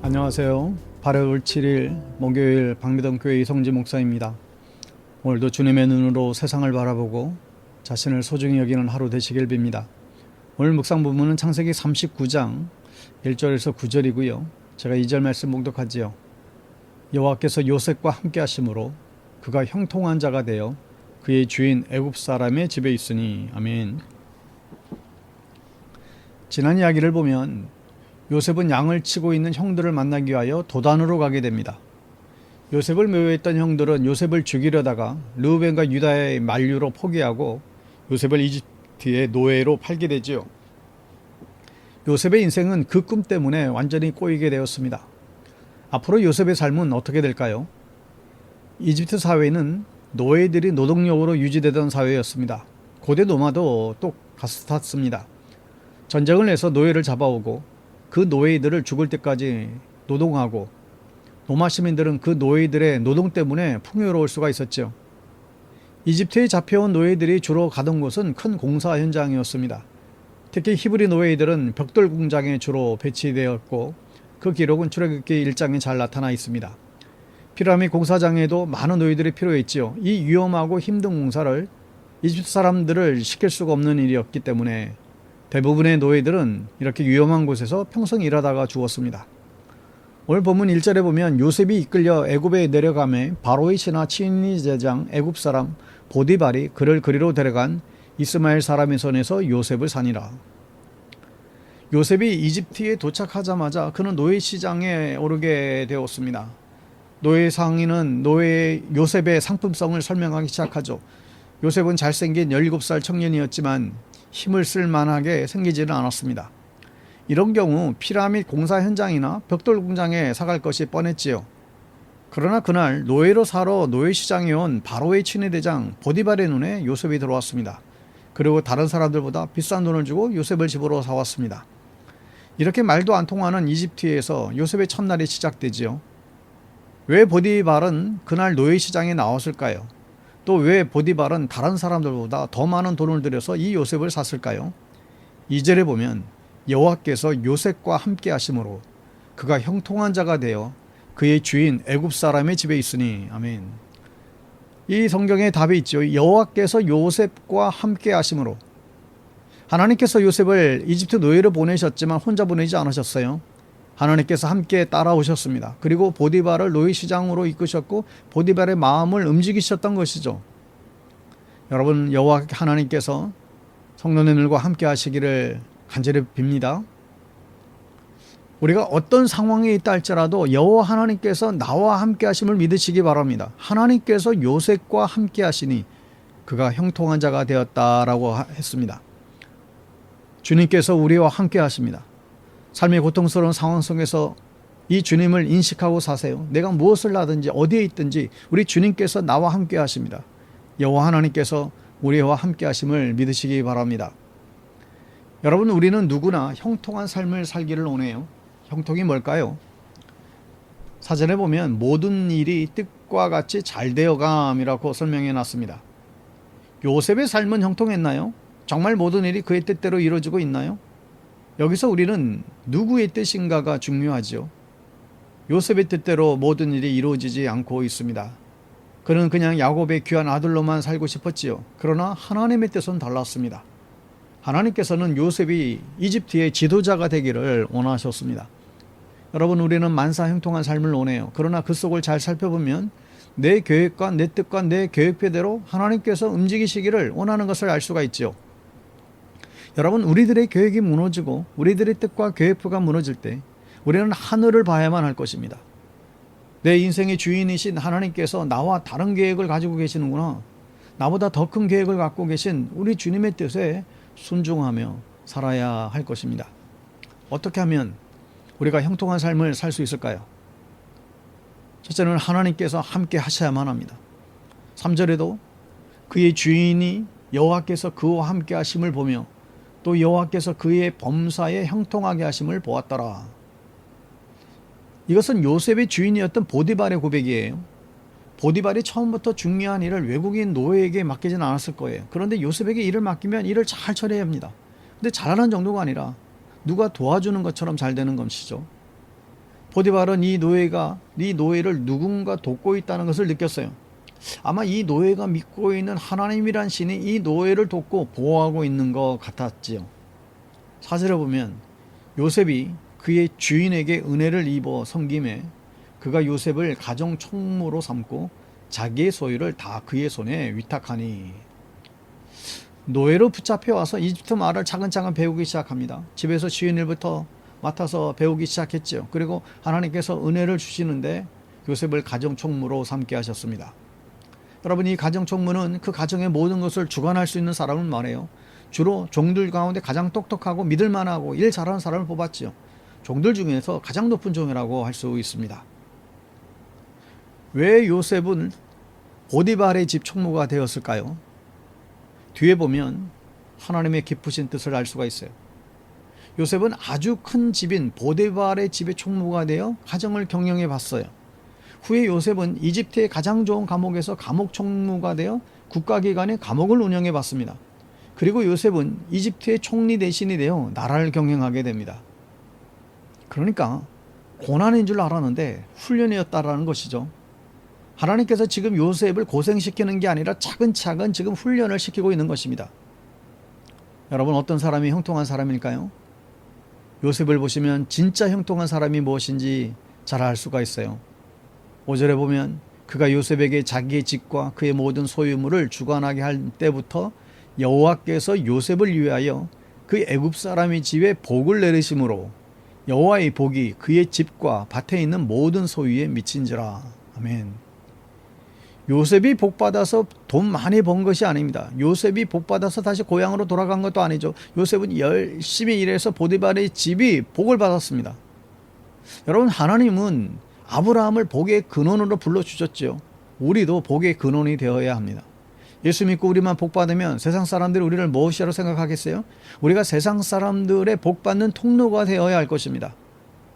안녕하세요. 8월 7일 목요일 박미동교회 이성지 목사입니다. 오늘도 주님의 눈으로 세상을 바라보고 자신을 소중히 여기는 하루 되시길 빕니다. 오늘 묵상 부분은 창세기 39장 1절에서 9절이고요. 제가 2절 말씀 봉독하지요. 여호와께서 요셉과 함께 하심으로 그가 형통한 자가 되어 그의 주인 애굽 사람의 집에 있으니. 아멘. 지난 이야기를 보면 요셉은 양을 치고 있는 형들을 만나기 위하여 도단으로 가게 됩니다. 요셉을 매우했던 형들은 요셉을 죽이려다가 르우벤과 유다의 만류로 포기하고 요셉을 이집트의 노예로 팔게 되지요. 요셉의 인생은 그 꿈 때문에 완전히 꼬이게 되었습니다. 앞으로 요셉의 삶은 어떻게 될까요? 이집트 사회는 노예들이 노동력으로 유지되던 사회였습니다. 고대 로마도 똑같았습니다. 전쟁을 내서 노예를 잡아오고 그 노예들을 죽을 때까지 노동하고 로마 시민들은 그 노예들의 노동 때문에 풍요로울 수가 있었죠. 이집트에 잡혀온 노예들이 주로 가던 곳은 큰 공사 현장이었습니다. 특히 히브리 노예들은 벽돌 공장에 주로 배치되었고 그 기록은 출애굽기 1장에 잘 나타나 있습니다. 피라미드 공사장에도 많은 노예들이 필요했지요. 이 위험하고 힘든 공사를 이집트 사람들을 시킬 수가 없는 일이었기 때문에 대부분의 노예들은 이렇게 위험한 곳에서 평생 일하다가 죽었습니다. 오늘 본문 1절에 보면 요셉이 이끌려 애굽에 내려가매 바로의 신하 친위 제장 애굽 사람 보디발이 그를 그리로 데려간 이스마엘 사람의 손에서 요셉을 사니라. 요셉이 이집트에 도착하자마자 그는 노예 시장에 오르게 되었습니다. 노예 상인은 요셉의 상품성을 설명하기 시작하죠. 요셉은 잘생긴 17살 청년이었지만 힘을 쓸 만하게 생기지는 않았습니다. 이런 경우 피라미드 공사 현장이나 벽돌 공장에 사갈 것이 뻔했지요. 그러나 그날 노예로 사러 노예시장에 온 바로의 친위대장 보디발의 눈에 요셉이 들어왔습니다. 그리고 다른 사람들보다 비싼 돈을 주고 요셉을 집으로 사왔습니다. 이렇게 말도 안 통하는 이집트에서 요셉의 첫날이 시작되지요. 왜 보디발은 그날 노예시장에 나왔을까요? 또 왜 보디발은 다른 사람들보다 더 많은 돈을 들여서 이 요셉을 샀을까요? 2절에 보면 여호와께서 요셉과 함께 하심으로 그가 형통한 자가 되어 그의 주인 애굽 사람의 집에 있으니. 아멘. 이 성경에 답이 있죠. 여호와께서 요셉과 함께 하심으로. 하나님께서 요셉을 이집트 노예로 보내셨지만 혼자 보내지 않으셨어요. 하나님께서 함께 따라오셨습니다. 그리고 보디발을 노예시장으로 이끄셨고 보디발의 마음을 움직이셨던 것이죠. 여러분, 여호와 하나님께서 성도님들과 함께 하시기를 간절히 빕니다. 우리가 어떤 상황에 있다 할지라도 여호와 하나님께서 나와 함께 하심을 믿으시기 바랍니다. 하나님께서 요셉과 함께 하시니 그가 형통한 자가 되었다라고 했습니다. 주님께서 우리와 함께 하십니다. 삶의 고통스러운 상황 속에서 이 주님을 인식하고 사세요. 내가 무엇을 하든지 어디에 있든지 우리 주님께서 나와 함께 하십니다. 여호와 하나님께서 우리와 함께 하심을 믿으시기 바랍니다. 여러분, 우리는 누구나 형통한 삶을 살기를 원해요. 형통이 뭘까요? 사전에 보면 모든 일이 뜻과 같이 잘 되어감이라고 설명해 놨습니다. 요셉의 삶은 형통했나요? 정말 모든 일이 그의 뜻대로 이루어지고 있나요? 여기서 우리는 누구의 뜻인가가 중요하죠. 요셉의 뜻대로 모든 일이 이루어지지 않고 있습니다. 그는 그냥 야곱의 귀한 아들로만 살고 싶었지요. 그러나 하나님의 뜻은 달랐습니다. 하나님께서는 요셉이 이집트의 지도자가 되기를 원하셨습니다. 여러분, 우리는 만사 형통한 삶을 원해요. 그러나 그 속을 잘 살펴보면 내 계획과 내 뜻과 내 계획표대로 하나님께서 움직이시기를 원하는 것을 알 수가 있죠. 여러분, 우리들의 계획이 무너지고 우리들의 뜻과 계획표가 무너질 때 우리는 하늘을 봐야만 할 것입니다. 내 인생의 주인이신 하나님께서 나와 다른 계획을 가지고 계시는구나. 나보다 더 큰 계획을 갖고 계신 우리 주님의 뜻에 순종하며 살아야 할 것입니다. 어떻게 하면 우리가 형통한 삶을 살 수 있을까요? 첫째는 하나님께서 함께 하셔야만 합니다. 3절에도 그의 주인이 여호와께서 그와 함께 하심을 보며 또 여호와께서 그의 범사에 형통하게 하심을 보았더라. 이것은 요셉의 주인이었던 보디발의 고백이에요. 보디발이 처음부터 중요한 일을 외국인 노예에게 맡기진 않았을 거예요. 그런데 요셉에게 일을 맡기면 일을 잘 처리해야 합니다. 근데 잘하는 정도가 아니라 누가 도와주는 것처럼 잘 되는 것이죠. 보디발은 이 노예를 누군가 돕고 있다는 것을 느꼈어요. 아마 이 노예가 믿고 있는 하나님이란 신이 이 노예를 돕고 보호하고 있는 것 같았지요. 사절에 보면 요셉이 그의 주인에게 은혜를 입어 섬김에 그가 요셉을 가정 총무로 삼고 자기의 소유를 다 그의 손에 위탁하니. 노예로 붙잡혀 와서 이집트 말을 차근차근 배우기 시작합니다. 집에서 쉬운 일부터 맡아서 배우기 시작했죠. 그리고 하나님께서 은혜를 주시는데 요셉을 가정 총무로 삼게 하셨습니다. 여러분, 이 가정 총무는 그 가정의 모든 것을 주관할 수 있는 사람을 말해요. 주로 종들 가운데 가장 똑똑하고 믿을만하고 일 잘하는 사람을 뽑았죠. 종들 중에서 가장 높은 종이라고 할 수 있습니다. 왜 요셉은 보디발의 집 총무가 되었을까요? 뒤에 보면 하나님의 깊으신 뜻을 알 수가 있어요. 요셉은 아주 큰 집인 보디발의 집의 총무가 되어 가정을 경영해 봤어요. 후에 요셉은 이집트의 가장 좋은 감옥에서 감옥 총무가 되어 국가기관의 감옥을 운영해 봤습니다. 그리고 요셉은 이집트의 총리 대신이 되어 나라를 경영하게 됩니다. 그러니까 고난인 줄 알았는데 훈련이었다라는 것이죠. 하나님께서 지금 요셉을 고생시키는 게 아니라 차근차근 지금 훈련을 시키고 있는 것입니다. 여러분, 어떤 사람이 형통한 사람일까요? 요셉을 보시면 진짜 형통한 사람이 무엇인지 잘 알 수가 있어요. 5절에 보면 그가 요셉에게 자기의 집과 그의 모든 소유물을 주관하게 할 때부터 여호와께서 요셉을 위하여 그 애굽 사람의 집에 복을 내리심으로 여호와의 복이 그의 집과 밭에 있는 모든 소유에 미친지라. 아멘. 요셉이 복받아서 돈 많이 번 것이 아닙니다. 요셉이 복받아서 다시 고향으로 돌아간 것도 아니죠. 요셉은 열심히 일해서 보디발의 집이 복을 받았습니다. 여러분, 하나님은 아브라함을 복의 근원으로 불러주셨죠. 우리도 복의 근원이 되어야 합니다. 예수 믿고 우리만 복받으면 세상 사람들이 우리를 무엇이라고 생각하겠어요? 우리가 세상 사람들의 복받는 통로가 되어야 할 것입니다.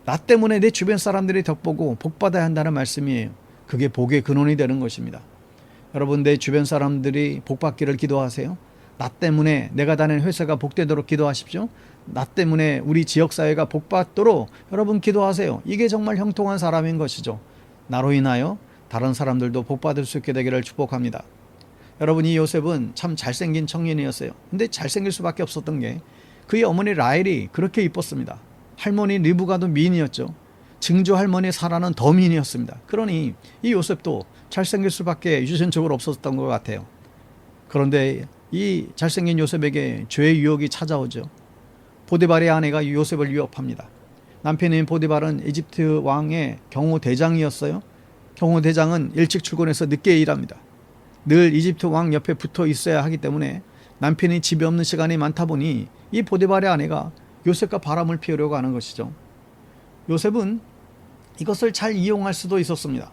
나 때문에 내 주변 사람들이 덕보고 복받아야 한다는 말씀이에요. 그게 복의 근원이 되는 것입니다. 여러분, 내 주변 사람들이 복받기를 기도하세요. 나 때문에 내가 다니는 회사가 복되도록 기도하십시오. 나 때문에 우리 지역사회가 복받도록 여러분 기도하세요. 이게 정말 형통한 사람인 것이죠. 나로 인하여 다른 사람들도 복받을 수 있게 되기를 축복합니다. 여러분, 이 요셉은 참 잘생긴 청년이었어요. 근데 잘생길 수밖에 없었던 게 그의 어머니 라헬이 그렇게 이뻤습니다. 할머니 리브가도 미인이었죠. 증조 할머니 사라는 더 미인이었습니다. 그러니 이 요셉도 잘생길 수밖에 유전적으로 없었던 것 같아요. 그런데 이 잘생긴 요셉에게 죄의 유혹이 찾아오죠. 보디발의 아내가 요셉을 위협합니다. 남편인 보디발은 이집트 왕의 경호대장이었어요. 경호대장은 일찍 출근해서 늦게 일합니다. 늘 이집트 왕 옆에 붙어 있어야 하기 때문에 남편이 집에 없는 시간이 많다 보니 이 보디발의 아내가 요셉과 바람을 피우려고 하는 것이죠. 요셉은 이것을 잘 이용할 수도 있었습니다.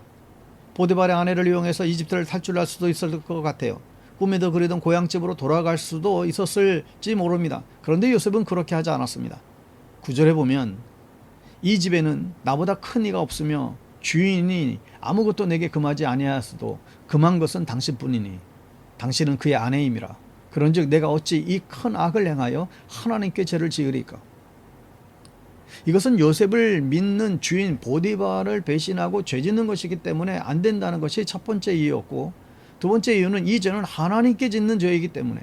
보디발의 아내를 이용해서 이집트를 탈출할 수도 있을 것 같아요. 꿈에도 그리던 고향집으로 돌아갈 수도 있었을지 모릅니다. 그런데 요셉은 그렇게 하지 않았습니다. 9절에 보면 이 집에는 나보다 큰 이가 없으며 주인이 아무것도 내게 금하지 아니하였어도 금한 것은 당신뿐이니 당신은 그의 아내임이라. 그런즉 내가 어찌 이 큰 악을 행하여 하나님께 죄를 지으리까. 이것은 요셉을 믿는 주인 보디발을 배신하고 죄 짓는 것이기 때문에 안 된다는 것이 첫 번째 이유였고, 두 번째 이유는 이 죄는 하나님께 짓는 죄이기 때문에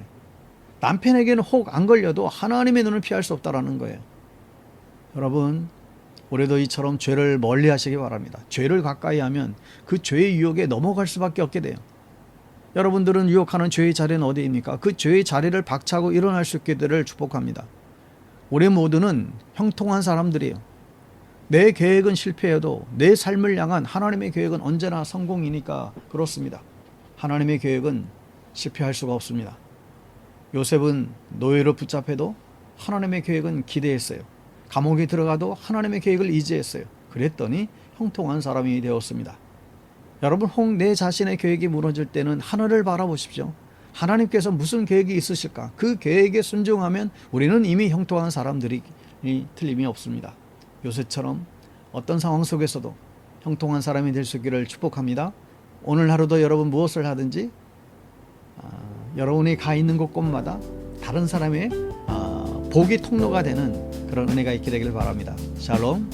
남편에게는 혹 안 걸려도 하나님의 눈을 피할 수 없다라는 거예요. 여러분, 올해도 이처럼 죄를 멀리 하시기 바랍니다. 죄를 가까이 하면 그 죄의 유혹에 넘어갈 수밖에 없게 돼요. 여러분들은 유혹하는 죄의 자리는 어디입니까? 그 죄의 자리를 박차고 일어날 수 있게 되기를 축복합니다. 우리 모두는 형통한 사람들이에요. 내 계획은 실패해도 내 삶을 향한 하나님의 계획은 언제나 성공이니까 그렇습니다. 하나님의 계획은 실패할 수가 없습니다. 요셉은 노예로 붙잡혀도 하나님의 계획은 기대했어요. 감옥에 들어가도 하나님의 계획을 의지했어요. 그랬더니 형통한 사람이 되었습니다. 여러분, 혹 내 자신의 계획이 무너질 때는 하늘을 바라보십시오. 하나님께서 무슨 계획이 있으실까? 그 계획에 순종하면 우리는 이미 형통한 사람들이 틀림이 없습니다. 요셉처럼 어떤 상황 속에서도 형통한 사람이 될 수 있기를 축복합니다. 오늘 하루도 여러분 무엇을 하든지 여러분이 가 있는 곳곳마다 다른 사람의 복의 통로가 되는 그런 은혜가 있게 되기를 바랍니다. 샬롬.